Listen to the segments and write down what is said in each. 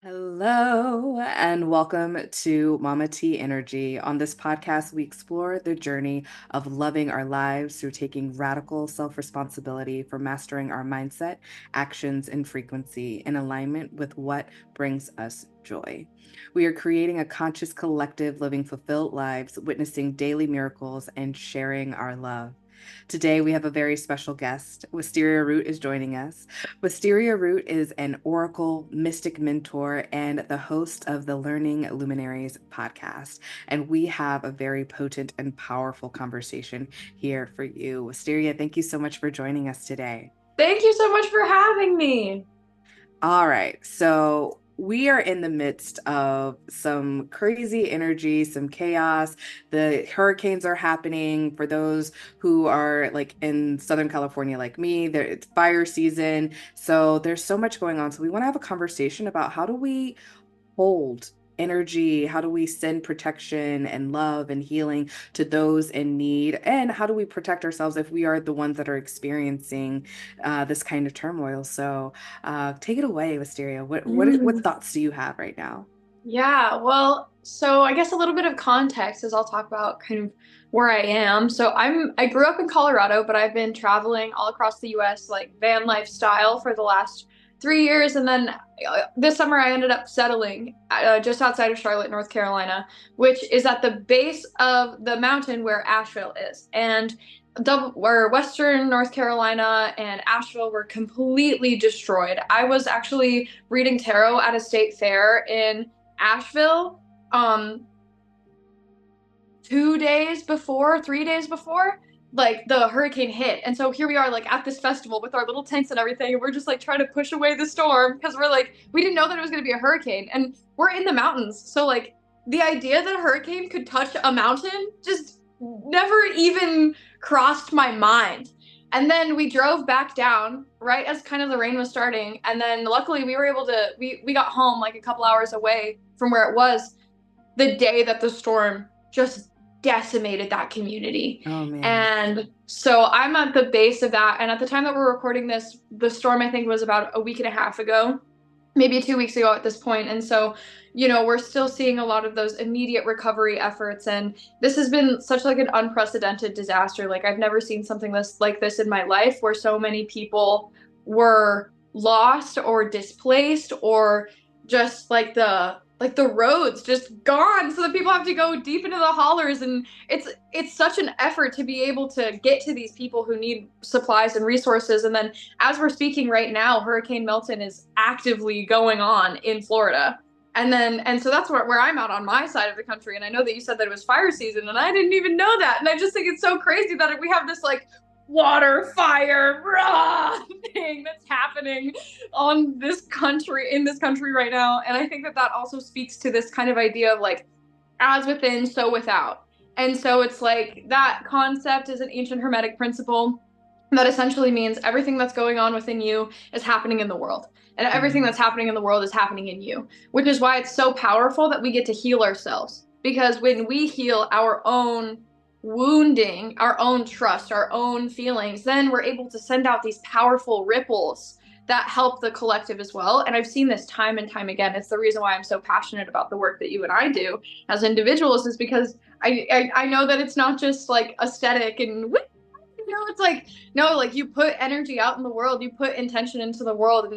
Hello, and welcome to Mama T Energy. On this podcast, we explore the journey of loving our lives through taking radical self responsibility for mastering our mindset, actions, and frequency in alignment with what brings us joy. We are creating a conscious collective living fulfilled lives, witnessing daily miracles, and sharing our love. Today, we have a very special guest. Wysteria Root is joining us. Wysteria Root is an oracle, mystic mentor, and the host of the Learning Luminaries podcast. And we have a very potent and powerful conversation here for you. Wysteria, thank you so much for joining us today. Thank you so much for having me. All right. So we are in the midst of some crazy energy, some chaos. The hurricanes are happening. For those who are like in Southern California, like me, there it's fire season. So there's so much going on. So we want to have a conversation about how do we hold energy? How do we send protection and love and healing to those in need? And how do we protect ourselves if we are the ones that are experiencing this kind of turmoil? So take it away, Wisteria. What Mm, thoughts do you have right now? yeah, well, so I guess a little bit of context as I'll talk about kind of where I am. I grew up in Colorado, but I've been traveling all across the US like van lifestyle for the last 3 years, and then this summer I ended up settling just outside of Charlotte, North Carolina, which is at the base of the mountain where Asheville is. And where Western North Carolina and Asheville were completely destroyed. I was actually reading tarot at a state fair in Asheville, um, 2 days before, 3 days before, like the hurricane hit. And so here we are, like at this festival with our little tents and everything, and we're just like trying to push away the storm because we're like, we didn't know that it was going to be a hurricane, and we're in the mountains. So like the idea that a hurricane could touch a mountain just never even crossed my mind. And then we drove back down right as kind of the rain was starting, and then luckily we were able to we got home like a couple hours away from where it was the day that the storm just decimated that community. Oh man. And so I'm at the base of that. And at the time that we're recording this, the storm I think was about a week and a half ago, maybe 2 weeks ago at this point. And so, we're still seeing a lot of those immediate recovery efforts. And this has been such like an unprecedented disaster. Like I've never seen something like this in my life where so many people were lost or displaced or just like the roads just gone so that people have to go deep into the hollers, and it's such an effort to be able to get to these people who need supplies and resources. And then as we're speaking right now, Hurricane Milton is actively going on in Florida. And so that's where I'm at on my side of the country. And I know that you said that it was fire season, and I didn't even know that. And I just think it's so crazy that we have this like water fire rah, thing that's happening on this country in this country right now. And I think that that also speaks to this kind of idea of like as within so without. And so it's like that concept is an ancient hermetic principle that essentially means everything that's going on within you is happening in the world, and everything Mhm. that's happening in the world is happening in you, which is why it's so powerful that we get to heal ourselves. Because when we heal our own wounding, our own trust, our own feelings, then we're able to send out these powerful ripples that help the collective as well. And I've seen this time and time again. It's the reason why I'm so passionate about the work that you and I do as individuals, is because I know that it's not just like aesthetic and it's like, no, like you put energy out in the world, you put intention into the world,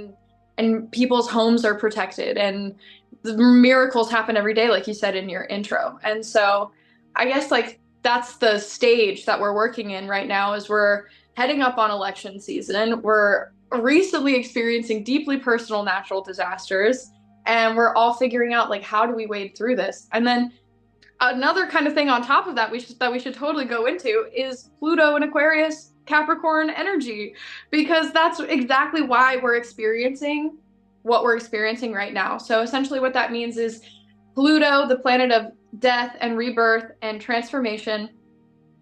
and people's homes are protected, and the miracles happen every day, like you said in your intro. And so I guess like that's the stage that we're working in right now, is we're heading up on election season. We're recently experiencing deeply personal natural disasters, and we're all figuring out like how do we wade through this. And then another kind of thing on top of that we should totally go into is Pluto and Aquarius Capricorn energy, because that's exactly why we're experiencing what we're experiencing right now. So essentially what that means is Pluto, the planet of death and rebirth and transformation,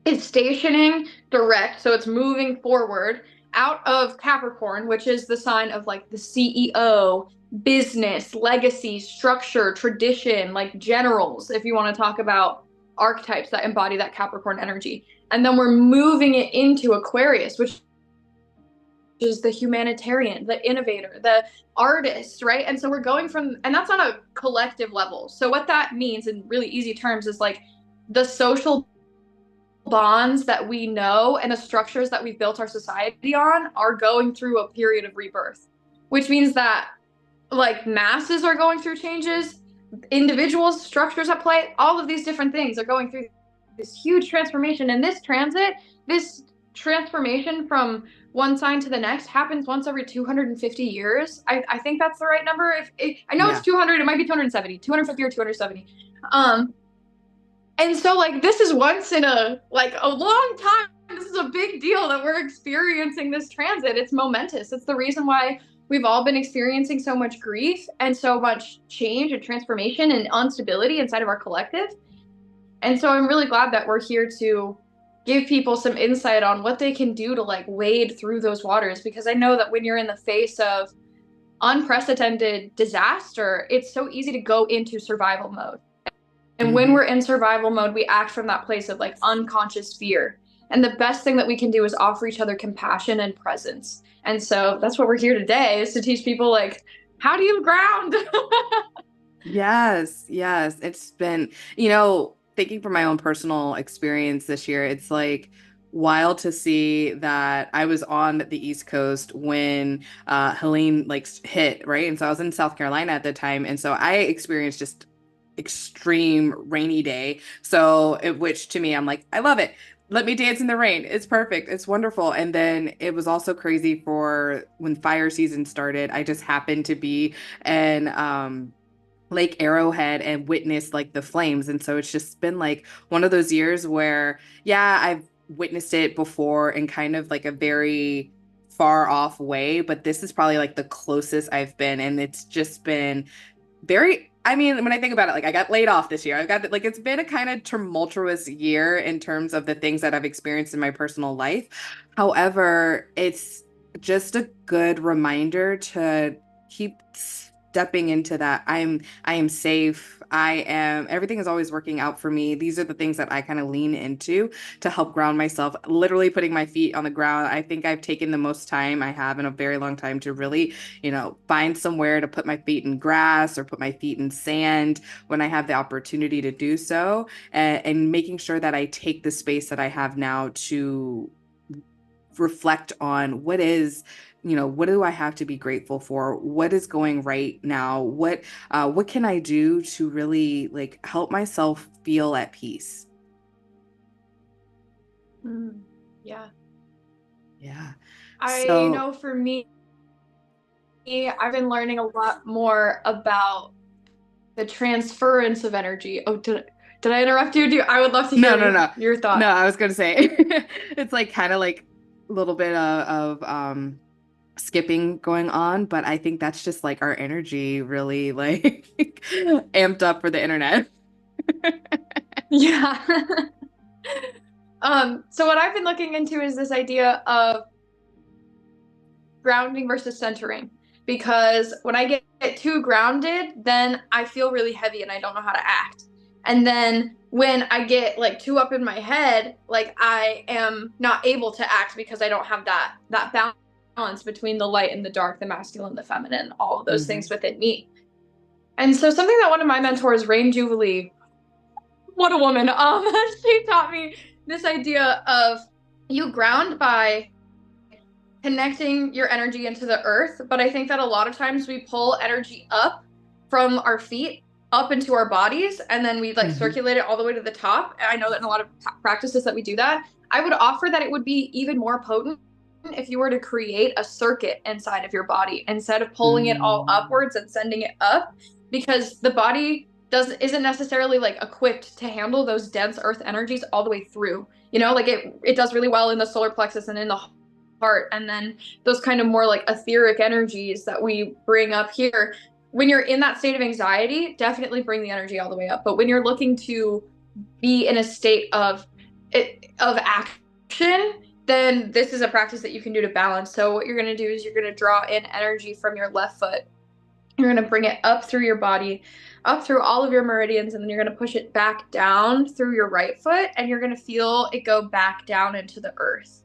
is stationing direct, so it's moving forward out of Capricorn, which is the sign of like the CEO, business, legacy, structure, tradition, like generals, if you want to talk about archetypes that embody that Capricorn energy. And then we're moving it into Aquarius, which is the humanitarian, the innovator, the artist, right? And so we're going from, and that's on a collective level. So what that means in really easy terms is like the social bonds that we know and the structures that we've built our society on are going through a period of rebirth, which means that like masses are going through changes, individuals, structures at play, all of these different things are going through this huge transformation. And this transit, this transformation from one sign to the next happens once every 250 years. I think that's the right number. I know it's Yeah. 200, it might be 270, 250 or 270. And so like this is once in a long time. This is a big deal that we're experiencing this transit. It's momentous. It's the reason why we've all been experiencing so much grief and so much change and transformation and instability inside of our collective. And so I'm really glad that we're here to give people some insight on what they can do to like wade through those waters, because I know that when you're in the face of unprecedented disaster, it's so easy to go into survival mode. And when Hmm. we're in survival mode, we act from that place of like unconscious fear. And the best thing that we can do is offer each other compassion and presence. And so that's what we're here today, is to teach people like, how do you ground? Yes, yes. It's been, thinking from my own personal experience this year, it's like wild to see that I was on the East Coast when Helene like hit, right? And so I was in South Carolina at the time, and so I experienced just extreme rainy day. So, which to me, I'm like, I love it. Let me dance in the rain. It's perfect. It's wonderful. And then it was also crazy for when fire season started. I just happened to be in Lake Arrowhead and witnessed like the flames. And so it's just been like one of those years where, yeah, I've witnessed it before in kind of like a very far off way, but this is probably like the closest I've been. And it's just been very, I mean, when I think about it, like I got laid off this year. I got like it's been a kind of tumultuous year in terms of the things that I've experienced in my personal life. However, it's just a good reminder to keep stepping into that. I am safe. I am everything is always working out for me. These are the things that I kind of lean into to help ground myself, literally putting my feet on the ground. I think I've taken the most time I have in a very long time to really find somewhere to put my feet in grass or put my feet in sand when I have the opportunity to do so, and making sure that I take the space that I have now to reflect on what do I have to be grateful for? What is going right now? What can I do to really like help myself feel at peace? Mm, yeah. Yeah. I So know for me, I've been learning a lot more about the transference of energy. Oh, did I interrupt you? I would love to no, hear no, no. your No, thought. I was gonna say it's like kind of like a little bit of skipping going on, but I think that's just like our energy really like amped up for the internet. Yeah. So what I've been looking into is this idea of grounding versus centering. Because when I get too grounded, then I feel really heavy and I don't know how to act. And then when I get like too up in my head, like I am not able to act because I don't have that balance between the light and the dark, the masculine, the feminine, all of those Hmm. things within me. And so something that one of my mentors, Rain Jubilee, what a woman, she taught me this idea of you ground by connecting your energy into the earth. But I think that a lot of times we pull energy up from our feet up into our bodies and then we like Hmm. circulate it all the way to the top. And I know that in a lot of practices that we do that. I would offer that it would be even more potent if you were to create a circuit inside of your body instead of pulling it all Mm. upwards and sending it up, because the body isn't necessarily like equipped to handle those dense earth energies all the way through. Like it does really well in the solar plexus and in the heart, and then those kind of more like etheric energies that we bring up here. When you're in that state of anxiety, definitely bring the energy all the way up. But when you're looking to be in a state of action, then this is a practice that you can do to balance. So what you're going to do is you're going to draw in energy from your left foot. You're going to bring it up through your body, up through all of your meridians, and then you're going to push it back down through your right foot, and you're going to feel it go back down into the earth.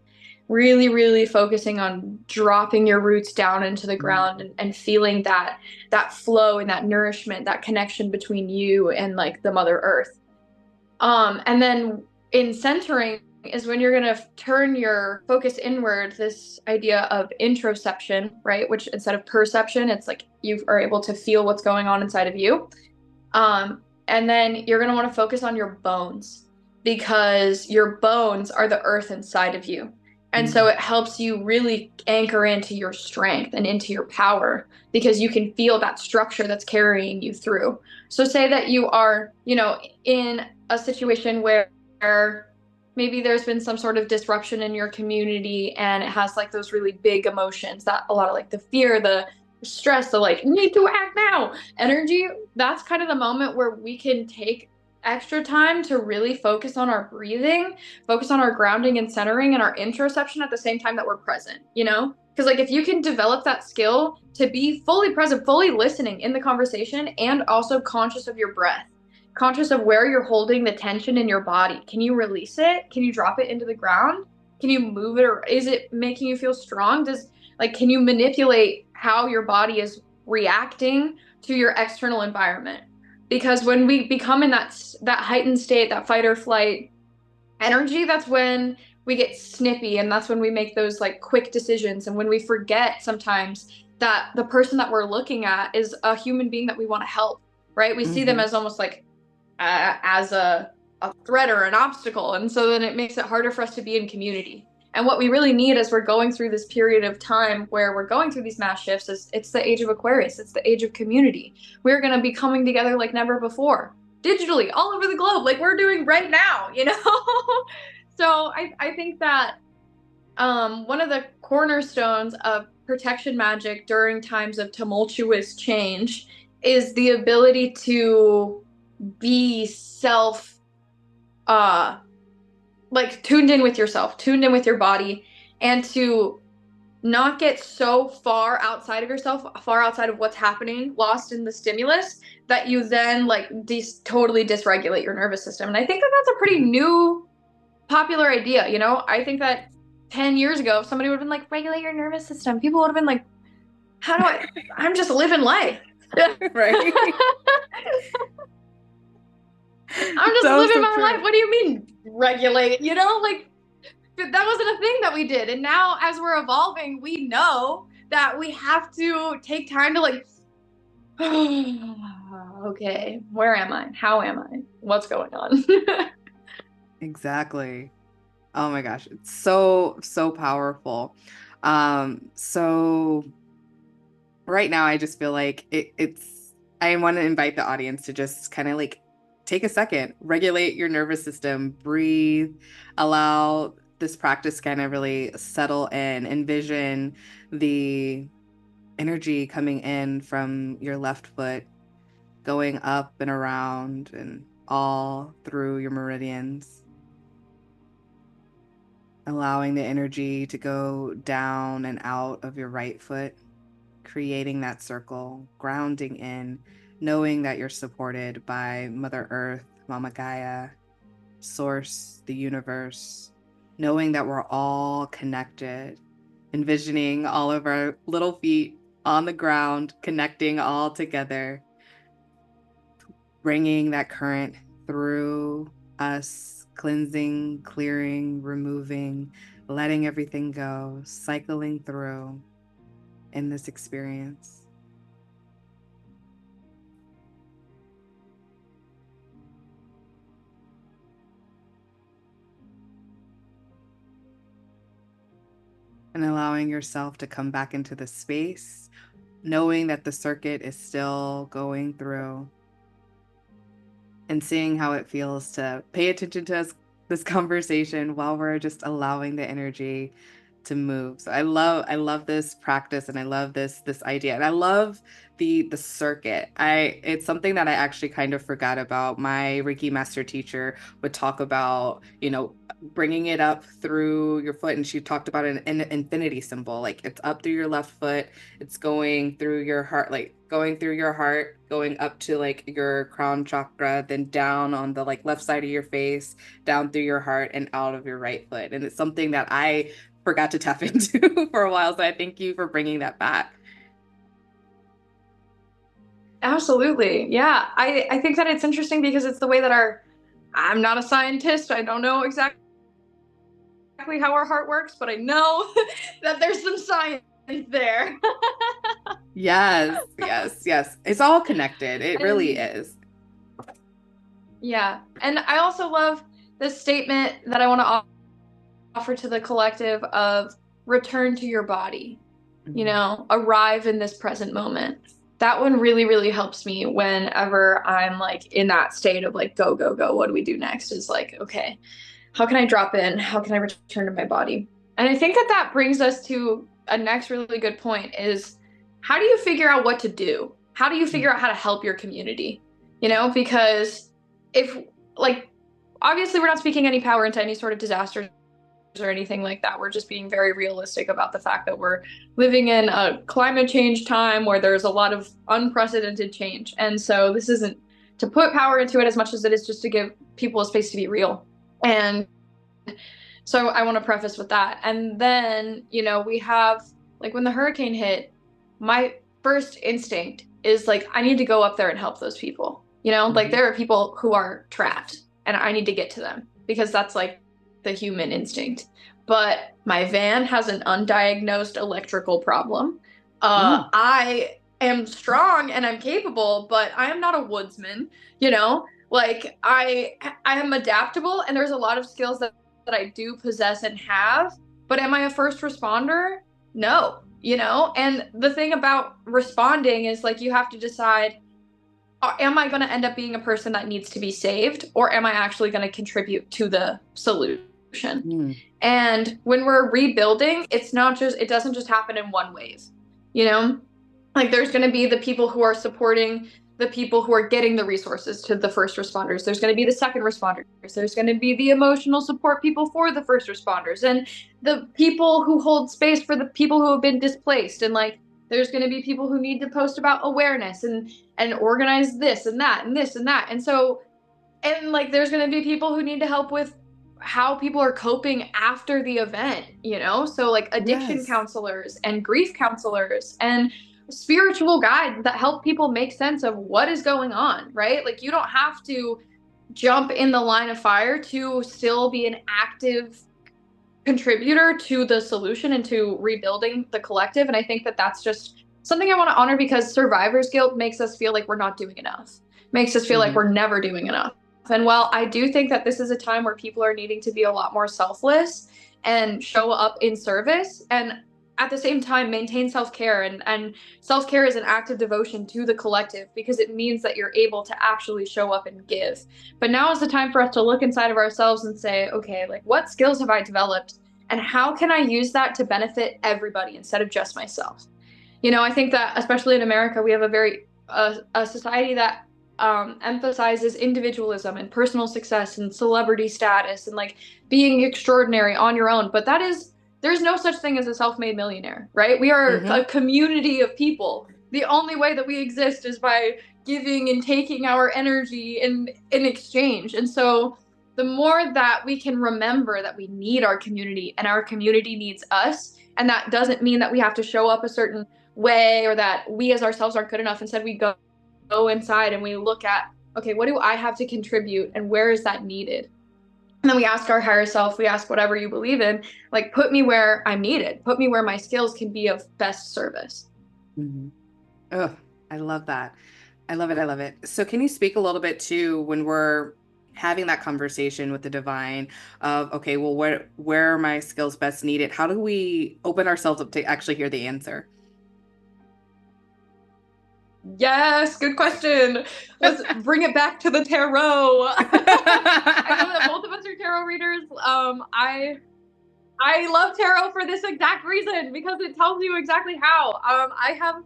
really, really focusing on dropping your roots down into the ground Mm, and feeling that flow and that nourishment, that connection between you and like the Mother Earth. And then in centering is when you're going to turn your focus inward, this idea of introception, right? Which instead of perception, it's like you are able to feel what's going on inside of you. And then you're going to want to focus on your bones because your bones are the earth inside of you. And so mm, it helps you really anchor into your strength and into your power because you can feel that structure that's carrying you through. So say that you are, in a situation where maybe there's been some sort of disruption in your community and it has like those really big emotions that a lot of like the fear, the stress, the like need to act now energy. That's kind of the moment where we can take extra time to really focus on our breathing, focus on our grounding and centering and our introception at the same time that we're present, Because like if you can develop that skill to be fully present, fully listening in the conversation and also conscious of your breath, conscious of where you're holding the tension in your body. Can you release it? Can you drop it into the ground? Can you move it or is it making you feel strong? Can you manipulate how your body is reacting to your external environment? Because when we become in that heightened state, that fight or flight energy, that's when we get snippy and that's when we make those like quick decisions and when we forget sometimes that the person that we're looking at is a human being that we want to help, right? We see them mhm. as almost like as a threat or an obstacle. And so then it makes it harder for us to be in community. And what we really need as we're going through this period of time where we're going through these mass shifts is it's the age of Aquarius. It's the age of community. We're going to be coming together like never before, digitally, all over the globe, like we're doing right now. So I think that one of the cornerstones of protection magic during times of tumultuous change is the ability to be self uh like tuned in with yourself, tuned in with your body, and to not get so far outside of yourself, far outside of what's happening, lost in the stimulus that you then like totally dysregulate your nervous system. And I think that that's a pretty new popular idea. I think that 10 years ago if somebody would have been like regulate your nervous system, people would have been like, how do I'm just living life. Right. I'm just So, living so my life. true. What do you mean regulate? Like that wasn't a thing that we did. And now as we're evolving, we know that we have to take time to like, okay, where am I? How am I? What's going on? Exactly. Oh my gosh, it's so, so powerful. So right now I just feel like I want to invite the audience to just kind of like take a second, regulate your nervous system, breathe, allow this practice kind of really settle in, envision the energy coming in from your left foot, going up and around and all through your meridians, allowing the energy to go down and out of your right foot, creating that circle, grounding in, knowing that you're supported by Mother Earth, Mama Gaia, Source, the universe, knowing that we're all connected, envisioning all of our little feet on the ground, connecting all together, bringing that current through us, cleansing, clearing, removing, letting everything go, cycling through in this experience. And allowing yourself to come back into the space, knowing that the circuit is still going through and seeing how it feels to pay attention to this conversation while we're just allowing the energy to move. So I love this practice and I love this idea. And I love the circuit. It's something that I actually kind of forgot about. My Reiki master teacher would talk about, bringing it up through your foot, and she talked about an infinity symbol. Like it's up through your left foot, it's going through your heart, like going through your heart, going up to like your crown chakra, then down on the like left side of your face, down through your heart and out of your right foot. And it's something that I forgot to tap into for a while. So I thank you for bringing that back. Absolutely. Yeah. I think that it's interesting because it's the way that I'm not a scientist. I don't know exactly how our heart works, but I know that there's some science there. Yes, yes, yes. It's all connected. It really And is. yeah. And I also love this statement that I want to offer to the collective of return to your body, Mhm. arrive in this present moment. That one really, really helps me whenever I'm like in that state of like, go, go, go. What do we do next? Is like, okay, how can I drop in? How can I return to my body? And I think that that brings us to a next really good point is how do you figure out what to do? How do you figure out how to help your community? Because if like, obviously we're not speaking any power into any sort of disasters or anything like that. We're just being very realistic about the fact that we're living in a climate change time where there's a lot of unprecedented change. And so this isn't to put power into it as much as it is just to give people a space to be real. And so I want to preface with that. And then, we have like when the hurricane hit, my first instinct is like, I need to go up there and help those people. Like Mhm. there are people who are trapped and I need to get to them because that's like the human instinct. But my van has an undiagnosed electrical problem. Mm. I am strong and I'm capable, but I am not a woodsman, like I am adaptable and there's a lot of skills that I do possess and have, but am I a first responder? No, and the thing about responding is like you have to decide, am I going to end up being a person that needs to be saved or am I actually going to contribute to the solution? Mm. And when we're rebuilding, it doesn't just happen in one wave, you know? Like there's going to be the people who are supporting the people who are getting the resources to the first responders. There's going to be the second responders. There's going to be the emotional support people for the first responders and the people who hold space for the people who have been displaced. And like, there's going to be people who need to post about awareness and organize this and that and this and that. And so, and like, there's going to be people who need to help with how people are coping after the event, So like addiction Yes. counselors and grief counselors and spiritual guides that help people make sense of what is going on, right? Like you don't have to jump in the line of fire to still be an active contributor to the solution and to rebuilding the collective. And I think that that's just something I want to honor because survivor's guilt makes us feel like we're not doing enough, makes us feel like Hmm. we're never doing enough. And while I do think that this is a time where people are needing to be a lot more selfless and show up in service and at the same time maintain self-care, and self-care is an act of devotion to the collective because it means that you're able to actually show up and give. But now is the time for us to look inside of ourselves and say, okay, like what skills have I developed and how can I use that to benefit everybody instead of just myself? I think that especially in America, we have a society that emphasizes individualism and personal success and celebrity status and like being extraordinary on your own. But there's no such thing as a self-made millionaire, right? We are a Hmm. community of people. The only way that we exist is by giving and taking our energy in exchange. And so the more that we can remember that we need our community and our community needs us, and that doesn't mean that we have to show up a certain way or that we as ourselves aren't good enough. Instead, we go inside and we look at, okay, what do I have to contribute and where is that needed? And then we ask our higher self, we ask whatever you believe in, like, put me where I'm needed, put me where my skills can be of best service. Hmm. Oh, I love that. I love it. I love it. So, can you speak a little bit to when we're having that conversation with the divine of, okay, well, where are my skills best needed? How do we open ourselves up to actually hear the answer? Yes, good question. Let's bring it back to the tarot. I know that both of us are tarot readers. I love tarot for this exact reason because it tells you exactly how. I have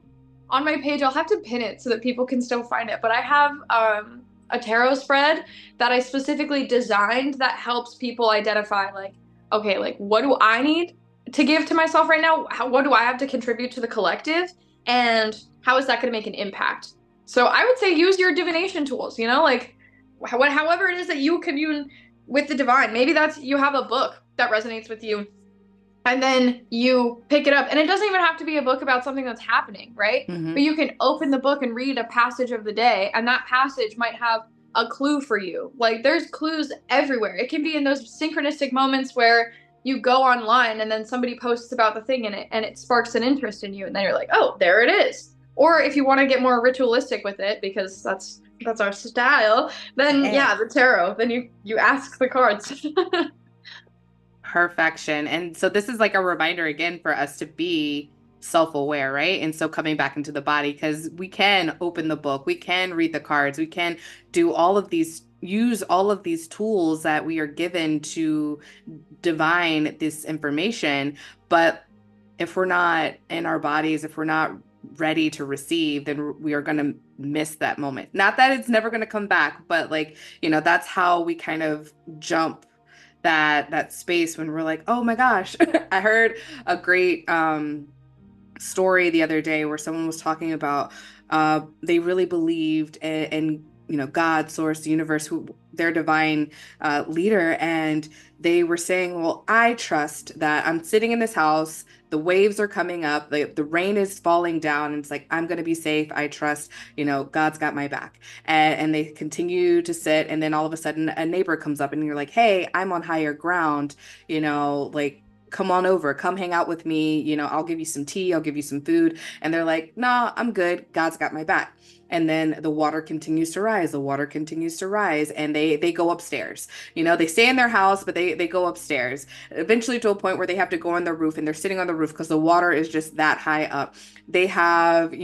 on my page, I'll have to pin it so that people can still find it, but I have a tarot spread that I specifically designed that helps people identify, like, okay, like, what do I need to give to myself right now? What do I have to contribute to the collective? And how is that going to make an impact? So I would say use your divination tools, like however it is that you commune with the divine. Maybe that's you have a book that resonates with you And then you pick it up, and it doesn't even have to be a book about something that's happening, right? But Hmm. you can open the book and read a passage of the day, and that passage might have a clue for you. Like there's clues everywhere. It can be in those synchronistic moments where you go online and then somebody posts about the thing in it and it sparks an interest in you, and then you're like, oh, there it is. Or if you want to get more ritualistic with it, because that's our style, then yeah, Hey. the tarot. Then you ask the cards. Perfection. And so this is like a reminder again for us to be self-aware, right? And so coming back into the body, because we can open the book, we can read the cards, we can do all of these, use all of these tools that we are given to divine this information. But if we're not in our bodies, if we're not ready to receive, then we are going to miss that moment. Not that it's never going to come back, but like, that's how we kind of jump that space when we're like, oh my gosh. I heard a great story the other day where someone was talking about they really believed in God, source, the universe, who their divine leader, and they were saying, well, I trust that I'm sitting in this house, the waves are coming up, the rain is falling down, and it's like, I'm going to be safe. I trust, God's got my back. And they continue to sit, and then all of a sudden a neighbor comes up and you're like, hey, I'm on higher ground, like, come on over, come hang out with me. I'll give you some tea, I'll give you some food. And they're like, nah, I'm good. God's got my back. And then the water continues to rise, the water continues to rise, and they go upstairs. They stay in their house, but they go upstairs, eventually to a point where they have to go on the roof, and they're sitting on the roof because the water is just that high up. They have,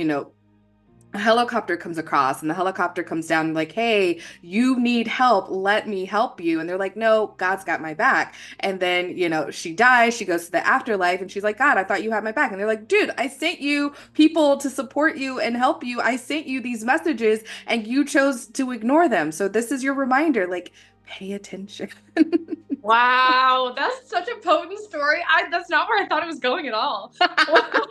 a helicopter comes across, and the helicopter comes down like, hey, you need help, let me help you. And they're like, no, God's got my back. And then she dies, she goes to the afterlife, and she's like, God, I thought you had my back. And they're like, dude, I sent you people to support you and help you, I sent you these messages and you chose to ignore them, so this is your reminder, like, pay attention. Wow, that's such a potent story. That's not where I thought it was going at all. I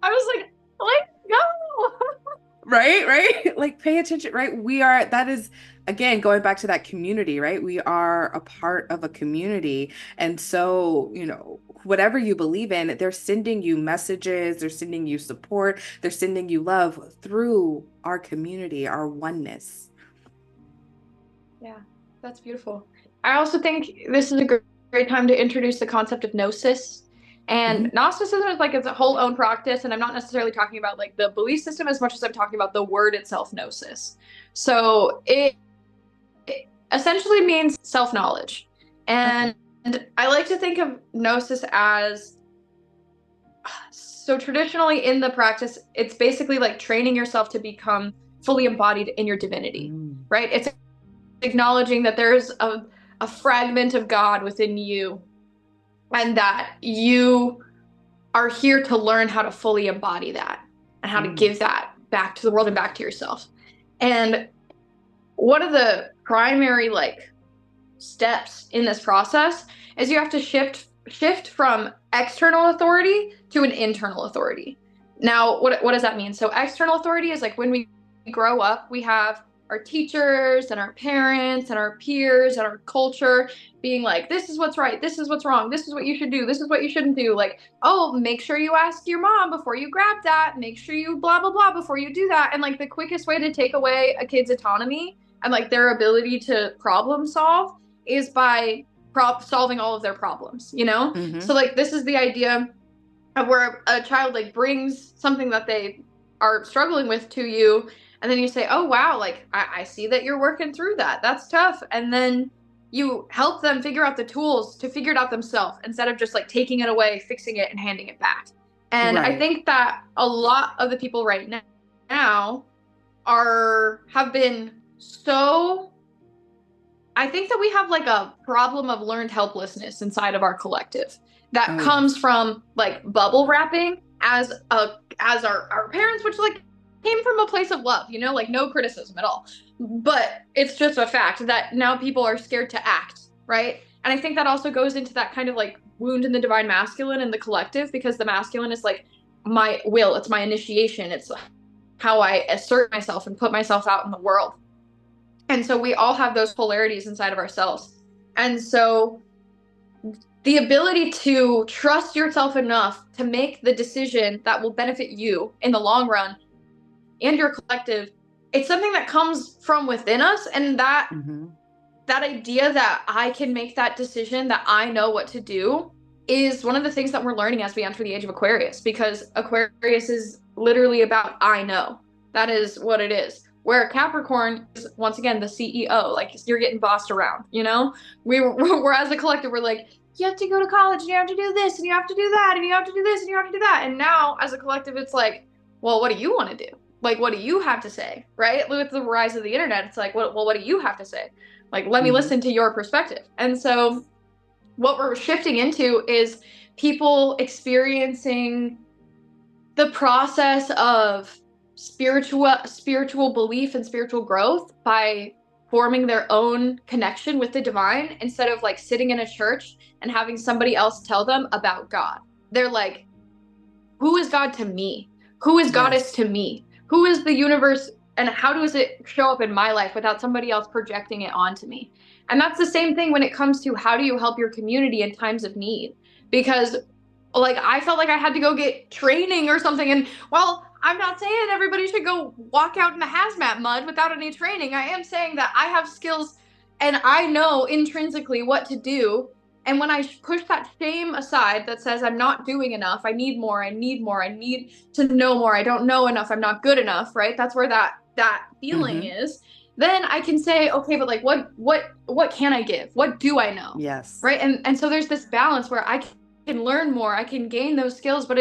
was like, let's go. Right, like, pay attention, right? That is, again, going back to that community, right? We are a part of a community. And so, whatever you believe in, they're sending you messages, they're sending you support, they're sending you love through our community, our oneness. Yeah, that's beautiful. I also think this is a great time to introduce the concept of gnosis. And Mhm. Gnosticism is like it's a whole own practice, and I'm not necessarily talking about like the belief system as much as I'm talking about the word itself, gnosis. So it essentially means self-knowledge. Okay. And I like to think of gnosis as so traditionally in the practice, it's basically like training yourself to become fully embodied in your divinity, Mm. right? It's acknowledging that there's a fragment of God within you and that you are here to learn how to fully embody that and how to Mm. give that back to the world and back to yourself. And one of the primary like steps in this process is you have to shift from external authority to an internal authority. Now, what does that mean? So external authority is like when we grow up, we have our teachers and our parents and our peers and our culture being like, this is what's right, this is what's wrong, this is what you should do, this is what you shouldn't do. Like, oh, make sure you ask your mom before you grab that, make sure you blah blah blah before you do that. And like the quickest way to take away a kid's autonomy and like their ability to problem solve is by solving all of their problems, you know? So Hmm. like this is the idea of where a child like brings something that they are struggling with to you, and then you say, oh wow, like I see that you're working through that, that's tough. And then you help them figure out the tools to figure it out themselves instead of just like taking it away, fixing it, and handing it back. And I Right. think that a lot of the people right now are have been so I think that we have like a problem of learned helplessness inside of our collective that Oh, comes yes. from like bubble wrapping as our parents, which like came from a place of love, you know, like no criticism at all. But it's just a fact that now people are scared to act, right? And I think that also goes into that kind of like wound in the divine masculine and the collective, because the masculine is like my will, it's my initiation, it's how I assert myself and put myself out in the world. And so we all have those polarities inside of ourselves. And so the ability to trust yourself enough to make the decision that will benefit you in the long run and your collective, it's something that comes from within us. And Mm-hmm. that idea that I can make that decision, that I know what to do, is one of the things that we're learning as we enter the age of Aquarius, because Aquarius is literally about I know. That is what it is. Where Capricorn is, once again, the CEO, like you're getting bossed around, you know? We're as a collective, we're like, you have to go to college and you have to do this and you have to do that and you have to do this and you have to do that. And now as a collective, it's like, well, what do you want to do? Like, what do you have to say? Right? With the rise of the internet, it's like, well, what do you have to say? Like, let me Mm-hmm. listen to your perspective. And so what we're shifting into is people experiencing the process of spiritual belief and spiritual growth by forming their own connection with the divine, instead of like sitting in a church and having somebody else tell them about God. They're like, who is God to me? Who is Goddess Yes. to me? Who is the universe, and how does it show up in my life without somebody else projecting it onto me? And that's the same thing when it comes to how do you help your community in times of need? Because like I felt like I had to go get training or something. And while I'm not saying everybody should go walk out in the hazmat mud without any training, I am saying that I have skills and I know intrinsically what to do. And when I push that shame aside that says I'm not doing enough, I need more, I need more, I need to know more, I don't know enough, I'm not good enough, right? That's where that feeling Mm-hmm. is. Then I can say, okay, but like what can I give? What do I know? Yes. Right? And so there's this balance where I can learn more, I can gain those skills, but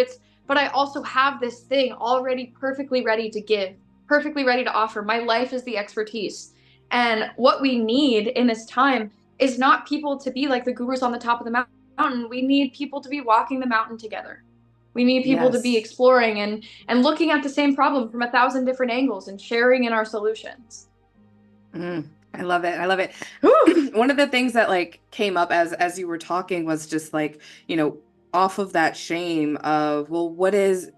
I also have this thing already perfectly ready to give, perfectly ready to offer. My life is the expertise. And what we need in this time is not people to be like the gurus on the top of the mountain. We need people to be walking the mountain together. We need people to be Yes. exploring and looking at the same problem from 1,000 different angles and sharing in our solutions. I love it. I love it. One of the things that like came up as you were talking was just like, off of that shame of, well, what is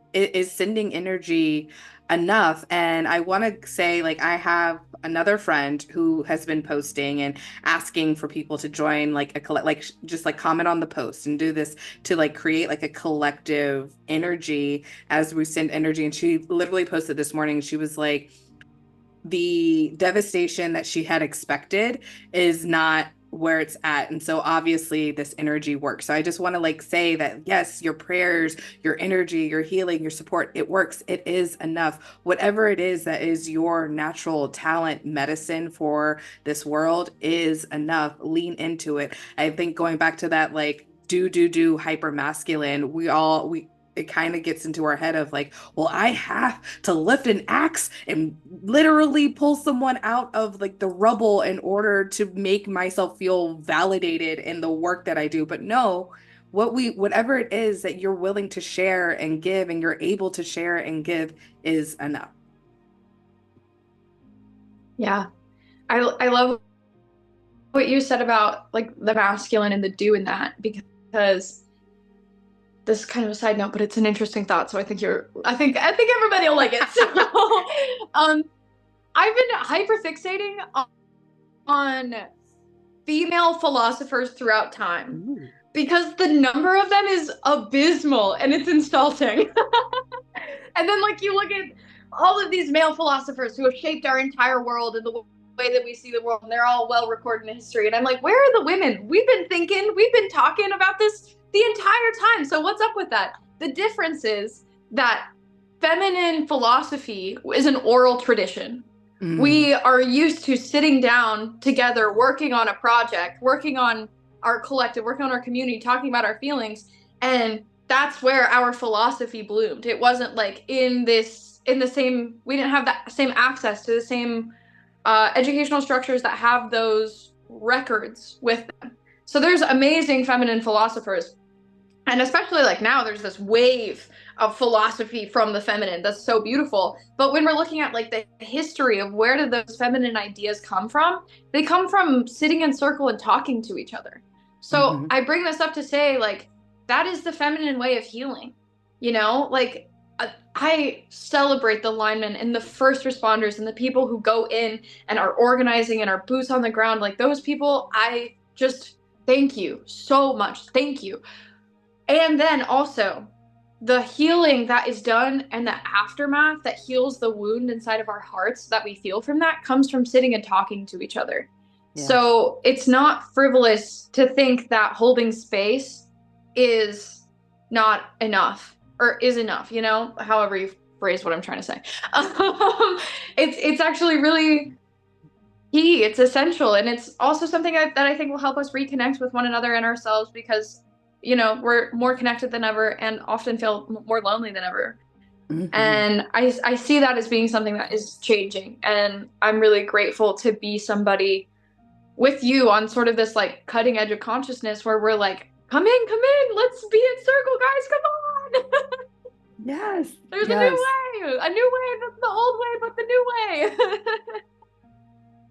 sending energy enough? And I want to say like I have another friend who has been posting and asking for people to join like a collect like just like comment on the post and do this to like create like a collective energy as we send energy. And she literally posted this morning. She was like, the devastation that she had expected is not where it's at. And so obviously this energy works. So I just want to like say that yes, your prayers, your energy, your healing, your support, it works. It is enough. Whatever it is that is your natural talent medicine for this world is enough. Lean into it. I think going back to that like do hyper masculine, we it kind of gets into our head of like, well, I have to lift an axe and literally pull someone out of like the rubble in order to make myself feel validated in the work that I do. But no, whatever it is that you're willing to share and give and you're able to share and give is enough. Yeah. I love what you said about like the masculine and the do in that, because this is kind of a side note, but it's an interesting thought. So I think everybody will like it. So I've been hyper fixating on female philosophers throughout time Ooh. because the number of them is abysmal and it's insulting. And then like you look at all of these male philosophers who have shaped our entire world and the way that we see the world, and they're all well recorded in history. And I'm like, where are the women? We've been thinking, we've been talking about this the entire time. So what's up with that? The difference is that feminine philosophy is an oral tradition. Mm, We are used to sitting down together, working on a project, working on our collective, working on our community, talking about our feelings. And that's where our philosophy bloomed. It wasn't like in the same, we didn't have that same access to the same educational structures that have those records with them. So there's amazing feminine philosophers, and especially like now there's this wave of philosophy from the feminine that's so beautiful. But when we're looking at like the history of where did those feminine ideas come from, they come from sitting in circle and talking to each other. So hmm I bring this up to say like that is the feminine way of healing, you know, like I celebrate the linemen and the first responders and the people who go in and are organizing and are boots on the ground. Like those people, I just Thank you so much. Thank you. And then also the healing that is done and the aftermath that heals the wound inside of our hearts that we feel from that comes from sitting and talking to each other. Yes. So it's not frivolous to think that holding space is not enough or is enough, you know, however you phrase what I'm trying to say. It's actually really key. It's essential. And it's also something that I think will help us reconnect with one another and ourselves because, you know, we're more connected than ever and often feel more lonely than ever. Mhm. And I see that as being something that is changing. And I'm really grateful to be somebody with you on sort of this like cutting edge of consciousness where we're like, come in, let's be in circle, guys, come on. Yes. There's Yes. a new way, that's the old way, but the new way.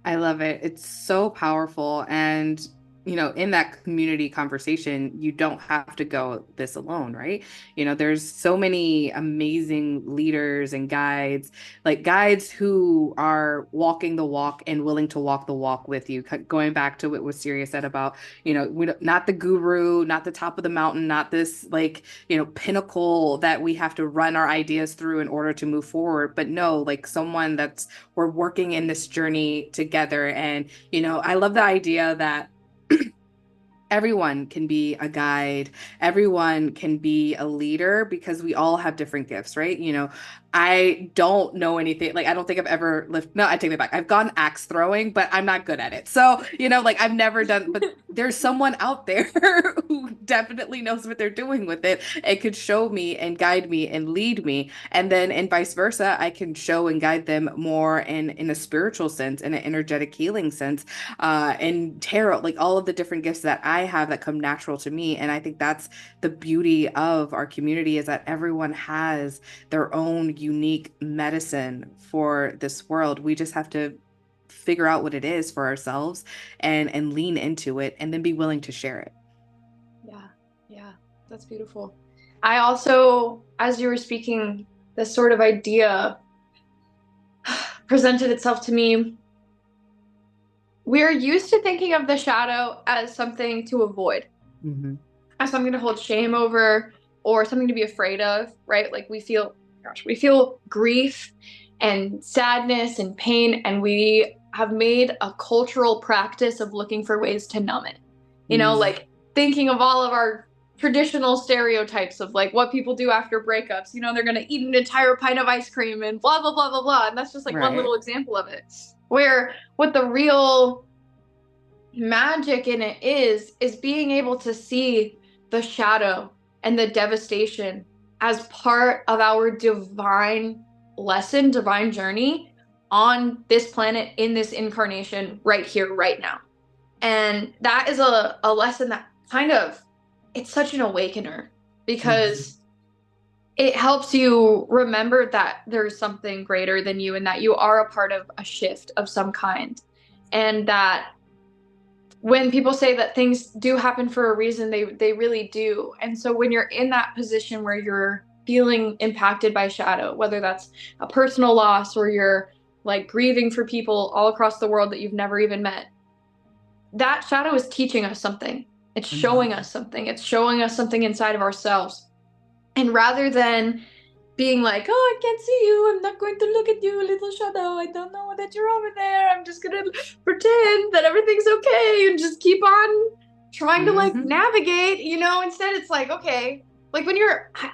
I love it. It's so powerful. And, in that community conversation, you don't have to go this alone, right? There's so many amazing leaders and guides, like guides who are walking the walk and willing to walk the walk with you. Going back to what Wisteria said about, not the guru, not the top of the mountain, not this like, pinnacle that we have to run our ideas through in order to move forward, but no, like someone that's we're working in this journey together. And, I love the idea that everyone can be a guide, everyone can be a leader because we all have different gifts, right? I don't know anything, like I don't think I've ever lived, no, I take it back, I've gone axe throwing, but I'm not good at it. So like I've never done, but there's someone out there who definitely knows what they're doing with it and could show me and guide me and lead me, and then and vice versa, I can show and guide them more in a spiritual sense, in an energetic healing sense, and tarot, like all of the different gifts that I have that come natural to me. And I think that's the beauty of our community, is that everyone has their own unique medicine for this world. We just have to figure out what it is for ourselves and lean into it and then be willing to share it. Yeah, yeah, that's beautiful. I also, as you were speaking, this sort of idea presented itself to me. We're used to thinking of the shadow as something to avoid, Mm-hmm. as something to hold shame over or something to be afraid of, right? Like we feel grief and sadness and pain, and we have made a cultural practice of looking for ways to numb it. You know, Mm. like thinking of all of our traditional stereotypes of like what people do after breakups. You know, they're going to eat an entire pint of ice cream and blah, blah, blah, blah, blah. And that's just like one Right. little example of it. Where what the real magic in it is being able to see the shadow and the devastation as part of our divine lesson, divine journey on this planet in this incarnation right here, right now. And that is a lesson that kind of, it's such an awakener Mm-hmm. because it helps you remember that there's something greater than you and that you are a part of a shift of some kind. And that when people say that things do happen for a reason, they really do. And so when you're in that position where you're feeling impacted by shadow, whether that's a personal loss or you're like grieving for people all across the world that you've never even met, that shadow is teaching us something. It's showing Mm-hmm. us something. It's showing us something inside of ourselves. And rather than being like, oh, I can't see you, I'm not going to look at you, little shadow, I don't know that you're over there, I'm just gonna pretend that everything's okay and just keep on trying to like Mm-hmm. navigate, you know. Instead it's like, okay, like when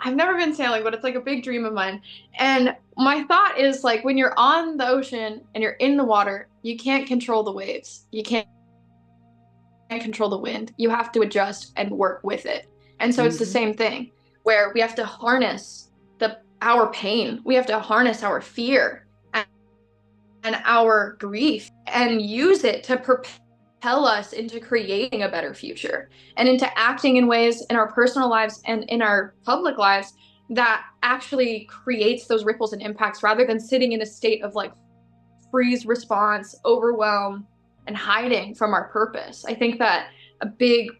I've never been sailing, but it's like a big dream of mine. And my thought is like when you're on the ocean and you're in the water, you can't control the waves, you can't control the wind, you have to adjust and work with it. And so it's the Mm-hmm. same thing where we have to harness our pain, we have to harness our fear and our grief and use it to propel us into creating a better future and into acting in ways in our personal lives and in our public lives that actually creates those ripples and impacts rather than sitting in a state of like freeze response, overwhelm, and hiding from our purpose. I think that a big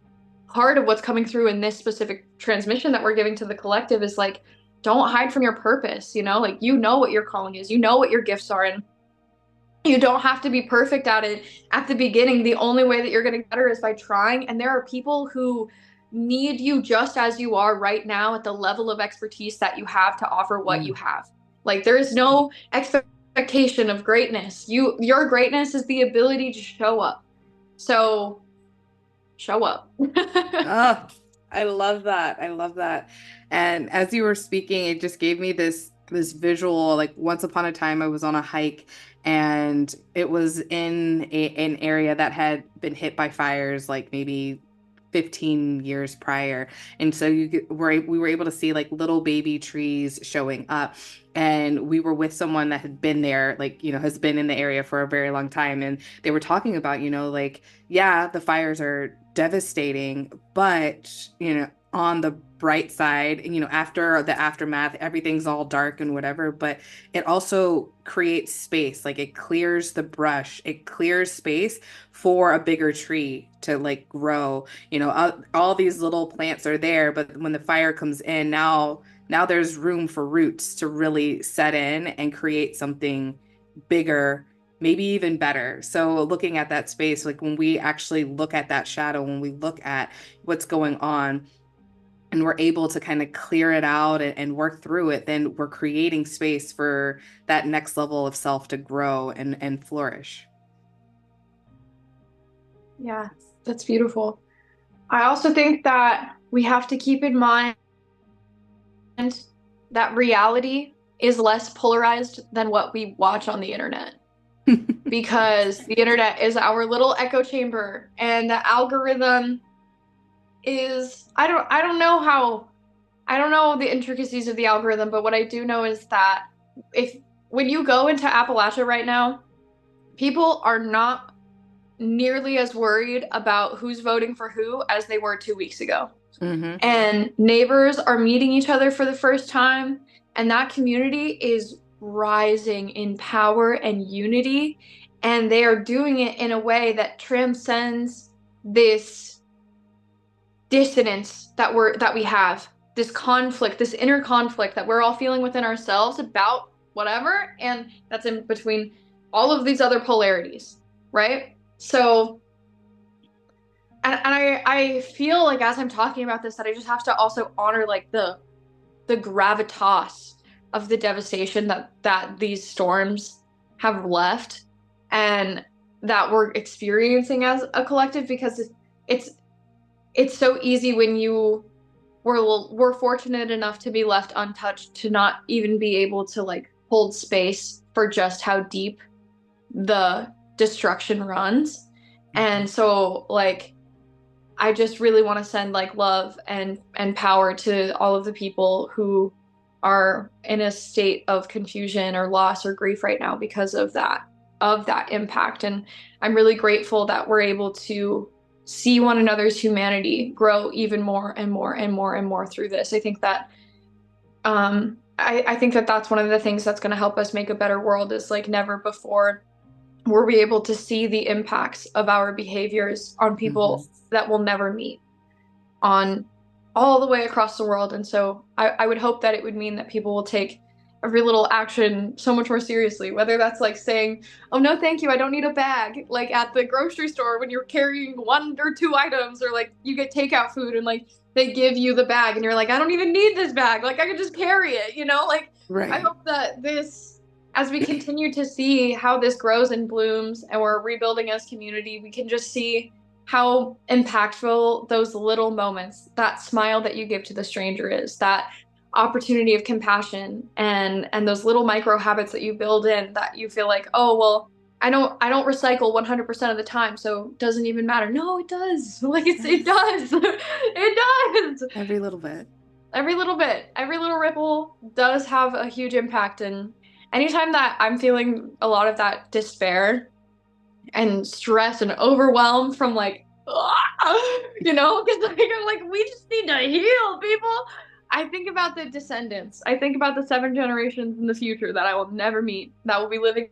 part of what's coming through in this specific transmission that we're giving to the collective is like, don't hide from your purpose, you know, like you know what your calling is, you know what your gifts are, and You don't have to be perfect at it at the beginning. The only way that you're going to get better is by trying. And there are people who need you just as you are right now at the level of expertise that you have to offer what you Mm. have. Like there is no expectation of greatness. Your greatness is the ability to show up. So show up. Oh, I love that. I love that. And as you were speaking, it just gave me this visual. Like once upon a time, I was on a hike, and it was in an area that had been hit by fires, like maybe 15 years prior. And so we were able to see like little baby trees showing up. And we were with someone that had been there, like, has been in the area for a very long time. And they were talking about, like, yeah, the fires are devastating, but, on the bright side, after the aftermath, everything's all dark and whatever, but it also creates space. Like it clears the brush, it clears space for a bigger tree to like grow. All these little plants are there, but when the fire comes in, now there's room for roots to really set in and create something bigger, maybe even better. So looking at that space, like when we actually look at that shadow, when we look at what's going on, and we're able to kind of clear it out and work through it, then we're creating space for that next level of self to grow and flourish. Yeah, that's beautiful. I also think that we have to keep in mind that reality is less polarized than what we watch on the internet, because the internet is our little echo chamber, and the algorithm is I don't know the intricacies of the algorithm, but what I do know is that if when you go into Appalachia right now, people are not nearly as worried about who's voting for who as they were 2 weeks ago. Hmm. And neighbors are meeting each other for the first time, and that community is rising in power and unity, and they are doing it in a way that transcends this dissonance that we have, this conflict, this inner conflict that we're all feeling within ourselves about whatever, and that's in between all of these other polarities, right? So and I feel like as I'm talking about this that I just have to also honor like the gravitas of the devastation that these storms have left and that we're experiencing as a collective, because it's it's so easy when we're fortunate enough to be left untouched to not even be able to like hold space for just how deep the destruction runs. And so like I just really want to send like love and power to all of the people who are in a state of confusion or loss or grief right now because of that impact. And I'm really grateful that we're able to see one another's humanity grow even more and more and more and more through this. I think that I think that that's one of the things that's going to help us make a better world is like never before were we able to see the impacts of our behaviors on Hmm. people that we'll never meet on all the way across the world. And so I would hope that it would mean that people will take every little action so much more seriously, whether that's like saying, oh, no, thank you, I don't need a bag, like at the grocery store when you're carrying one or two items, or like you get takeout food and like they give you the bag and you're like, I don't even need this bag. Like I could just carry it, Like I Right. hope that this, as we continue to see how this grows and blooms and we're rebuilding as community, we can just see how impactful those little moments, that smile that you give to the stranger is, that opportunity of compassion and those little micro habits that you build in that you feel like, oh, well, I don't recycle 100% of the time, so it doesn't even matter. No, it does. Like it Yes. does. It does. Every little bit. Every little bit, every little ripple does have a huge impact. And anytime that I'm feeling a lot of that despair and stress and overwhelm from like, because like, I'm like, we just need to heal, people. I think about the descendants. I think about the 7 generations in the future that I will never meet, that will be living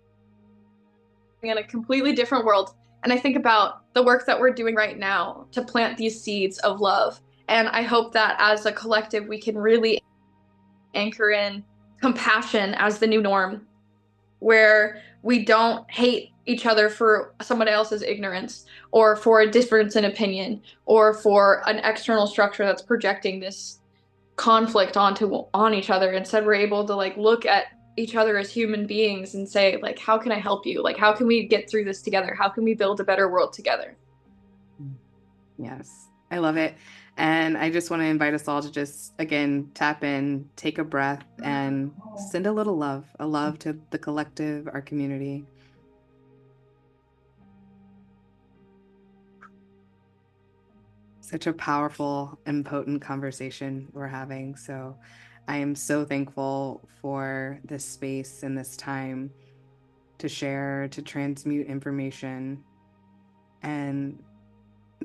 in a completely different world. And I think about the work that we're doing right now to plant these seeds of love. And I hope that as a collective, we can really anchor in compassion as the new norm where we don't hate each other for someone else's ignorance or for a difference in opinion or for an external structure that's projecting this conflict on each other. Instead, we're able to like look at each other as human beings and say like, how can I help you? Like, how can we get through this together? How can we build a better world together? Yes, I love it. And I just want to invite us all to just, again, tap in, take a breath, and send a little love, a love to the collective, our community. Such a powerful and potent conversation we're having. So I am so thankful for this space and this time to share, to transmute information, and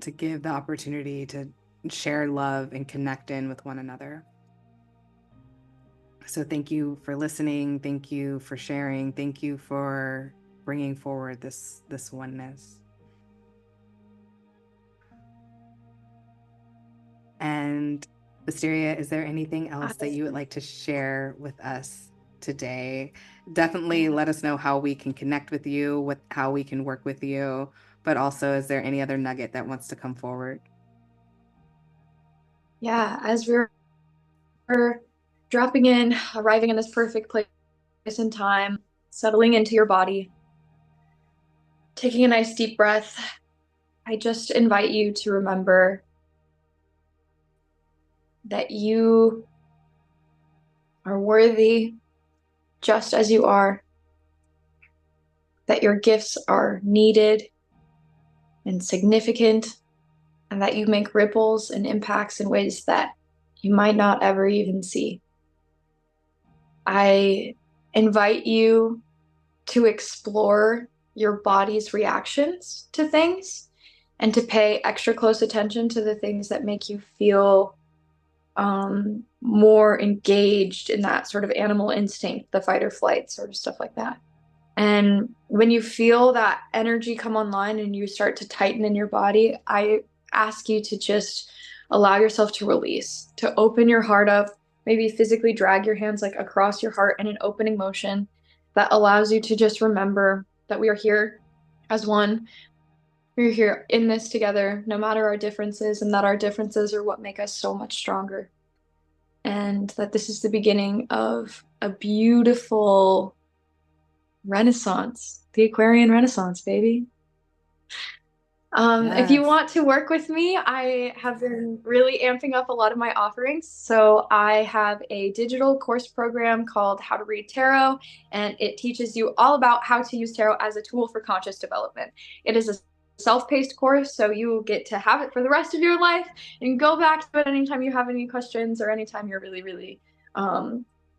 to give the opportunity to share love and connect in with one another. So thank you for listening. Thank you for sharing. Thank you for bringing forward this oneness. And Wysteria, is there anything else that you would like to share with us today? Definitely let us know how we can connect with you, how we can work with you, but also is there any other nugget that wants to come forward? Yeah, as we're dropping in, arriving in this perfect place in time, settling into your body, taking a nice deep breath, I just invite you to remember that you are worthy just as you are, that your gifts are needed and significant, and that you make ripples and impacts in ways that you might not ever even see. I invite you to explore your body's reactions to things and to pay extra close attention to the things that make you feel more engaged in that sort of animal instinct, the fight or flight sort of stuff like that. And when you feel that energy come online and you start to tighten in your body, I ask you to just allow yourself to release, to open your heart up, maybe physically drag your hands like across your heart in an opening motion that allows you to just remember that we are here as one. We're here in this together, no matter our differences, and that our differences are what make us so much stronger. And that this is the beginning of a beautiful Renaissance, the Aquarian Renaissance, baby. If you Yes. want to work with me, I have been really amping up a lot of my offerings. So I have a digital course program called How to Read Tarot, and it teaches you all about how to use tarot as a tool for conscious development. It is a self-paced course, so you get to have it for the rest of your life and go back to it anytime you have any questions or anytime you're really, really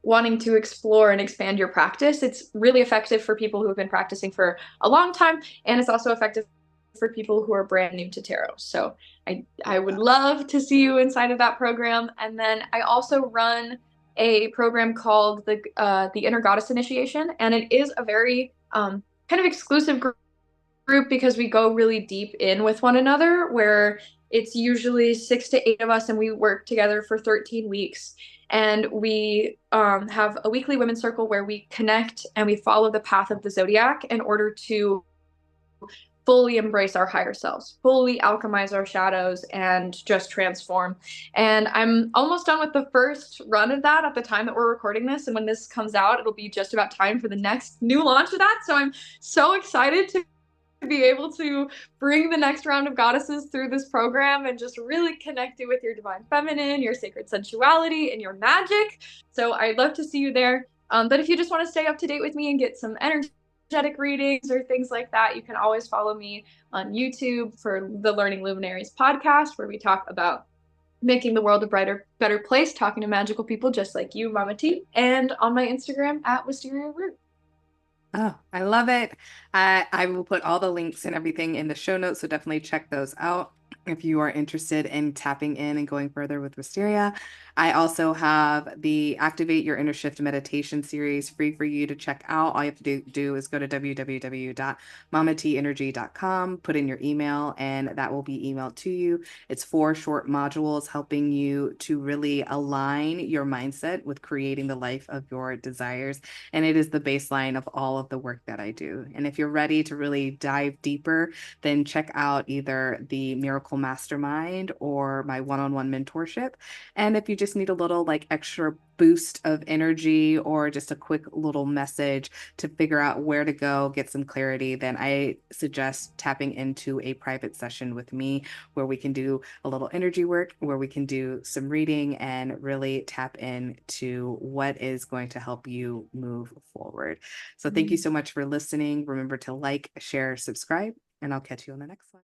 wanting to explore and expand your practice. It's really effective for people who have been practicing for a long time, and it's also effective for people who are brand new to tarot. So I would love to see you inside of that program. And then I also run a program called the Inner Goddess Initiation, and it is a very kind of exclusive group because we go really deep in with one another, where it's usually 6 to 8 of us and we work together for 13 weeks. And we have a weekly women's circle where we connect and we follow the path of the zodiac in order to fully embrace our higher selves, fully alchemize our shadows, and just transform. And I'm almost done with the first run of that at the time that we're recording this. And when this comes out, it'll be just about time for the next new launch of that. So I'm so excited to be able to bring the next round of goddesses through this program and just really connect you with your divine feminine, your sacred sensuality, and your magic. So I'd love to see you there. But if you just want to stay up to date with me and get some energetic readings or things like that, you can always follow me on YouTube for the Learning Luminaries podcast, where we talk about making the world a brighter, better place, talking to magical people just like you, Mama T, and on my Instagram at Wysteria Root. Oh, I love it. I will put all the links and everything in the show notes, so definitely check those out if you are interested in tapping in and going further with Wysteria. I also have the Activate Your Inner Shift meditation series free for you to check out. All you have to do is go to www.mamateenergy.com, put in your email, and that will be emailed to you. It's 4 short modules helping you to really align your mindset with creating the life of your desires. And it is the baseline of all of the work that I do. And if you're ready to really dive deeper, then check out either the Miracle Mastermind or my one-on-one mentorship. And if you just need a little like extra boost of energy or just a quick little message to figure out where to go, get some clarity, then I suggest tapping into a private session with me where we can do a little energy work, where we can do some reading and really tap into what is going to help you move forward. So thank you so much for listening. Remember to like, share, subscribe, and I'll catch you on the next one.